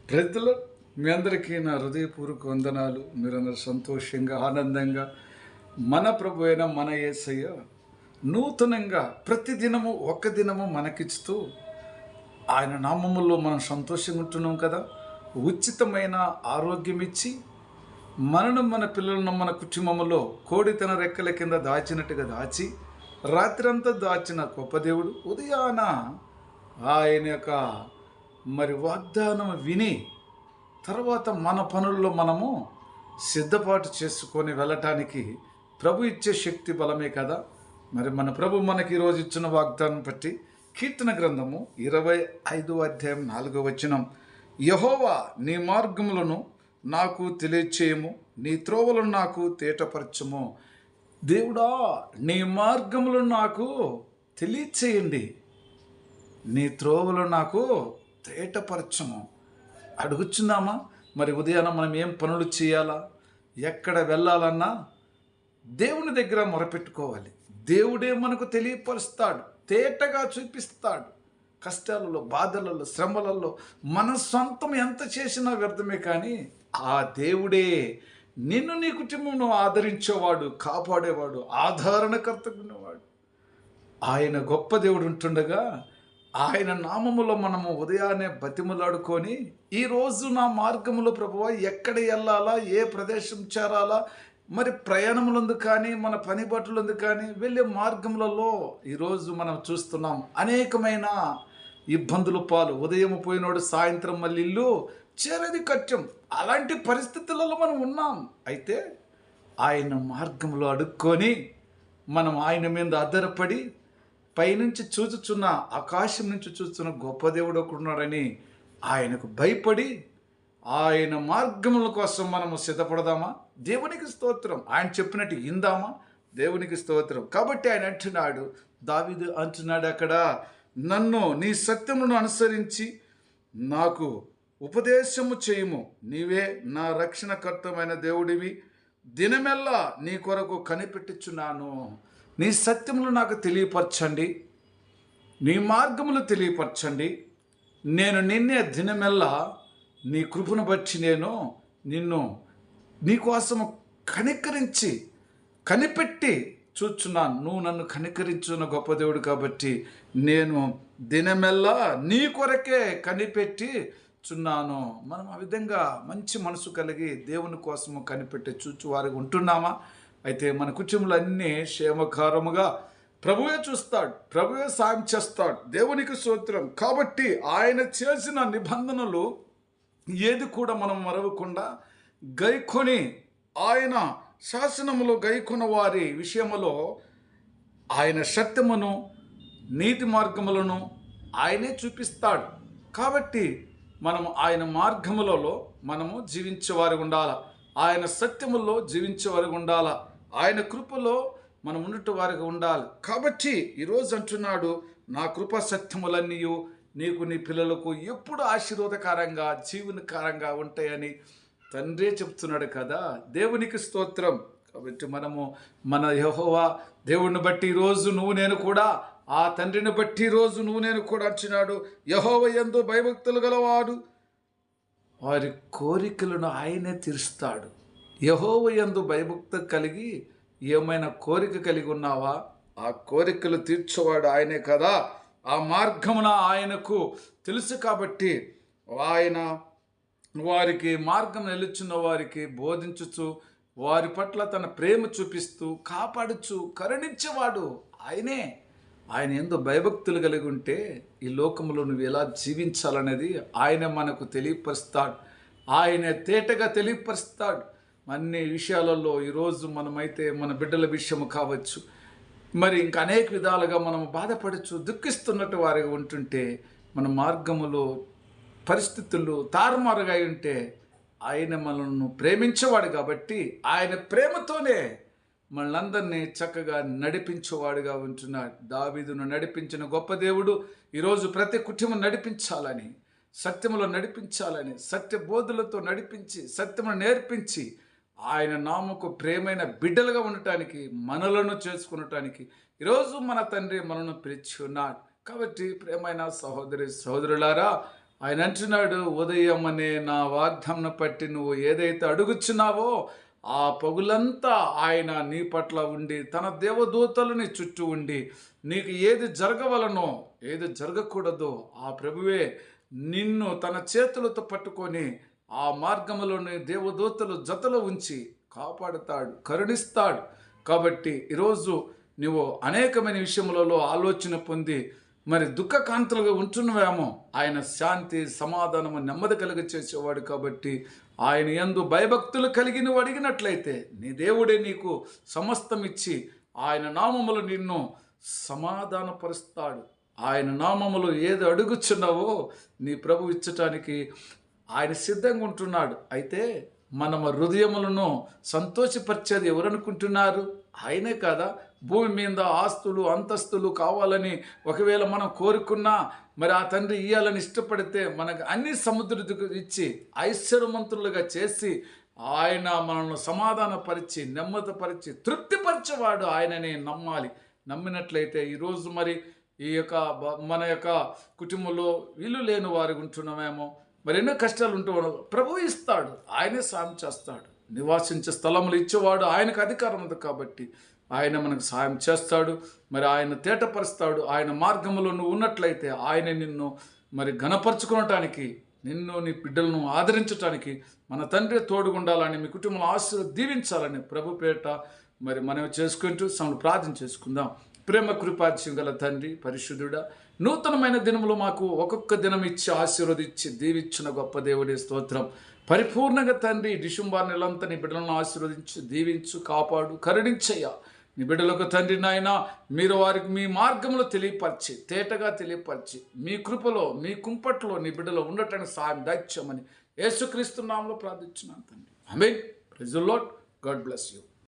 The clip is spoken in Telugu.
ప్రజలు మీ అందరికీ నా హృదయపూర్వక వందనాలు. మీరందరూ సంతోషంగా ఆనందంగా మన ప్రభు అయిన మన యేసయ్య నూతనంగా ప్రతిదినము ఒక్క దినము మనకిస్తూ ఆయన నామములో మనం సంతోషంగా ఉంటున్నాం కదా. ఉచితమైన ఆరోగ్యం ఇచ్చి మనను మన పిల్లలను మన కుటుంబంలో కోడి తన రెక్కల కింద దాచినట్టుగా దాచి రాత్రంతా దాచిన గొప్ప దేవుడు ఉదయాన ఆయన యొక్క వాగ్దానం విని తర్వాత మన పనుల్లో మనము సిద్ధపాటు చేసుకొని వెళ్ళటానికి ప్రభు ఇచ్చే శక్తి బలమే కదా. మన ప్రభు మనకి ఈరోజు ఇచ్చిన వాగ్దానం బట్టి కీర్తన గ్రంథము 25 అధ్యాయం 4 యెహోవా నీ మార్గములను నాకు తెలియచేయము, నీ త్రోవలను నాకు తేటపరచము. దేవుడా, నీ మార్గములను నాకు తెలియచేయండి, నీ త్రోవలు నాకు తేటపరచము. అడుగుచున్నామా? ఉదయాన మనం ఏం పనులు చేయాలా, ఎక్కడ వెళ్ళాలన్నా దేవుని దగ్గర మొరపెట్టుకోవాలి. దేవుడే మనకు తెలియపరుస్తాడు, తేటగా చూపిస్తాడు. కష్టాలలో, బాధలలో, శ్రమలలో మన సొంతం ఎంత చేసినా వ్యర్థమే, కానీ ఆ దేవుడే నిన్ను నీ కుటుంబంలో ఆదరించేవాడు, కాపాడేవాడు, ఆదరణకర్తగా ఉన్నవాడు. ఆయన గొప్ప దేవుడు ఉంటుండగా ఆయన నామములో మనము ఉదయాన్నే బతిమలాడుకొని ఈరోజు నా మార్గములో ప్రభువా ఎక్కడ వెళ్ళాలా, ఏ ప్రదేశం చేరాలా, ప్రయాణములందు కానీ మన పని బట్టలందు కానీ వెళ్ళే మార్గములలో ఈరోజు మనం చూస్తున్నాం అనేకమైన ఇబ్బందులు పాలు. ఉదయం పోయినోడు సాయంత్రం మళ్ళీ ఇల్లు చేరేది కష్టం. అలాంటి పరిస్థితులలో మనం ఉన్నాం. అయితే ఆయన మార్గంలో అడుక్కొని మనం ఆయన మీద ఆధారపడి పైనుంచి చూచుచున్న, ఆకాశం నుంచి చూస్తున్న గొప్ప దేవుడు ఒకడున్నాడని ఆయనకు భయపడి ఆయన మార్గముల కోసం మనము సిద్ధపడదామా? దేవునికి స్తోత్రం. ఆయన చెప్పినట్టు ఇందామా? దేవునికి స్తోత్రం. కాబట్టి ఆయన అంటున్నాడు, దావీదు అంటున్నాడు అక్కడ, నన్ను నీ సత్యమును అనుసరించి నాకు ఉపదేశము చేయుము, నీవే నా రక్షణకర్తమైన దేవుడివి, దినమెల్లా నీ కొరకు కనిపెట్టుచున్నాను. నీ సత్యములు నాకు తెలియపరచండి, నీ మార్గములు తెలియపరచండి. నేను నిన్నే దినమెల్లా నీ కృపను బట్టి నేను నిన్ను నీకోసము కనికరించి కనిపెట్టి చూచున్నాను. నువ్వు నన్ను కనికరించున్న గొప్ప దేవుడు కాబట్టి నేను దినమెల్లా నీ కొరకే కనిపెట్టి చున్నాను. మనం ఆ విధంగా మంచి మనసు కలిగి దేవుని కోసము కనిపెట్టి చూచువారికి ఉంటున్నామా? అయితే మన కుటుంబంలో అన్నీ క్షేమకారముగా ప్రభువే చూస్తాడు, ప్రభువే సాయం చేస్తాడు. దేవునికి స్తోత్రం. కాబట్టి ఆయన చేసిన నిబంధనలు ఏది కూడా మనం మరవకుండా గైకొని ఆయన శాసనములో గైకొన్న వారి విషయములో ఆయన సత్యమును నీతి మార్గములను ఆయనే చూపిస్తాడు. కాబట్టి మనము ఆయన మార్గములలో మనము జీవించేవారు ఉండాలి, ఆయన సత్యములో జీవించేవారు ఉండాలి, ఆయన కృపలో మనం ఉన్నట్టు వారికి ఉండాలి. కాబట్టి ఈరోజు అంటున్నాడు, నా కృప సత్యములన్నీ నీకు నీ పిల్లలకు ఎప్పుడు ఆశీర్వాదకరంగా జీవనకరంగా ఉంటాయని తండ్రే చెప్తున్నాడు కదా. దేవునికి స్తోత్రం. కాబట్టి మనము మన యెహోవా దేవుడిని బట్టి ఈరోజు నువ్వు నేను కూడా, ఆ తండ్రిని బట్టి ఈరోజు నువ్వు నేను కూడా అంటున్నాడు, యెహోవా యందు భయభక్తులు గలవాడు వారి కోరికలను ఆయనే తీరుస్తాడు. యెహోవా యందు భయభక్తి కలిగి ఏమైనా కోరిక కలిగి ఉన్నావా? ఆ కోరికలు తీర్చేవాడు ఆయనే కదా. ఆ మార్గమున ఆయనకు తెలుసు కాబట్టి ఆయన వారికి మార్గం నిలుచున్న వారికి బోధించుచు వారి పట్ల తన ప్రేమ చూపిస్తూ కాపాడుచు కరుణించేవాడు ఆయనే. ఆయన ఎంతో భయభక్తులు కలిగి ఉంటే ఈ లోకంలో నువ్వు ఎలా జీవించాలనేది ఆయన మనకు తెలియపరుస్తాడు. ఆయన తేటగా తెలియపరుస్తాడు అన్ని విషయాలలో. ఈరోజు మనమైతే మన బిడ్డల విషయము కావచ్చు, ఇంకా అనేక విధాలుగా మనం బాధపడచ్చు, దుఃఖిస్తున్నట్టు వారిగా ఉంటుంటే, మన మార్గములో పరిస్థితులు తారుమారుగా ఉంటే ఆయన మనల్ని ప్రేమించేవాడు కాబట్టి ఆయన ప్రేమతోనే మనలందరినీ చక్కగా నడిపించేవాడుగా ఉంటున్నాడు. దావీదును నడిపించిన గొప్ప దేవుడు ఈరోజు ప్రతి కుటుంబం నడిపించాలని, సత్యములో నడిపించాలని, సత్య బోధులతో నడిపించి సత్యమును నేర్పించి ఆయన నామకు ప్రేమైన బిడ్డలుగా ఉండటానికి, మనలను చేసుకునటానికి ఈరోజు మన తండ్రి మనను పిలిచి ఉన్నాడు. కాబట్టి ప్రేమైన సహోదరి సహోదరులారా, ఆయన అంటున్నాడు, ఉదయమనే నా వాగ్దానం పట్టి నువ్వు ఏదైతే అడుగుచున్నావో ఆ పగులంతా ఆయన నీ పట్ల ఉండి తన దేవదూతలని చుట్టూ ఉండి నీకు ఏది జరగవలనో ఏది జరగకూడదో ఆ ప్రభువే నిన్ను తన చేతులతో పట్టుకొని ఆ మార్గంలోని దేవదూతలు జతలో ఉంచి కాపాడుతాడు, కరుణిస్తాడు. కాబట్టి ఈరోజు నువ్వు అనేకమైన విషయములలో ఆలోచన పొంది మరి దుఃఖకాంతులుగా ఉంటున్నావేమో, ఆయన శాంతి సమాధానము నెమ్మది కలిగ చేసేవాడు. కాబట్టి ఆయన యందు భయభక్తులు కలిగి నువ్వు అడిగినట్లయితే నీ దేవుడే నీకు సమస్తం ఇచ్చి ఆయన నామములు నిన్ను సమాధానపరుస్తాడు. ఆయన నామములు ఏది అడుగుచున్నావో నీ ప్రభు ఇచ్చటానికి ఆయన సిద్ధంగా ఉంటున్నాడు. అయితే మన హృదయములను సంతోషపరిచేది ఎవరనుకుంటున్నారు? ఆయనే కదా. భూమి మీద ఆస్తులు అంతస్తులు కావాలని ఒకవేళ మనం కోరుకున్నా మరి ఆ తండ్రి ఇయ్యాలని ఇష్టపడితే మనకు అన్ని సముద్రుడికి ఇచ్చి ఐశ్వర్యవంతులుగా చేసి ఆయన మనల్ని సమాధానపరిచి నెమ్మదిపరిచి తృప్తిపరిచేవాడు ఆయనని నమ్మాలి. నమ్మినట్లయితే ఈరోజు మరి ఈ యొక్క మన యొక్క కుటుంబంలో ఇల్లు లేని వారు ఉంటున్నామేమో, మరి ఎన్నో కష్టాలు ఉంటూ ప్రభు ఇస్తాడు, ఆయనే సాయం చేస్తాడు. నివాసించే స్థలములు ఇచ్చేవాడు, ఆయనకు అధికారం ఉంది కాబట్టి ఆయన మనకు సాయం చేస్తాడు. మరి ఆయన తేటపరుస్తాడు. ఆయన మార్గంలో నువ్వు ఉన్నట్లయితే ఆయన నిన్ను మరి ఘనపరుచుకోవటానికి, నిన్ను నీ బిడ్డలను ఆదరించటానికి మన తండ్రి తోడుగుండాలని, మీ కుటుంబంలో దీవించాలని ప్రభు పేట మరి మనం చేసుకుంటూ ప్రార్థన చేసుకుందాం. ప్రేమ కృపాధ్యం గల తండ్రి, పరిశుద్ధుడా, నూతనమైన దినములు మాకు ఒక్కొక్క దినం ఇచ్చి ఆశీర్వదించి దీవించిన గొప్ప దేవుడి స్తోత్రం. పరిపూర్ణంగా తండ్రి డిసెంబర్ నెలంతా నీ బిడ్డలను ఆశీర్వదించి దీవించు, కాపాడు, కరుణించయ్యా. నీ బిడ్డలకు తండ్రి నాయన మీరు వారికి మీ మార్గంలో తెలియపరిచి తేటగా తెలియపరిచి మీ కృపలో మీ కుంపట్లో నీ బిడ్డలో ఉండటానికి సాయం దయచేయమని యేసుక్రీస్తు నామములో ప్రార్థించున్నాను తండ్రి. Amen. Praise the lord. God bless you.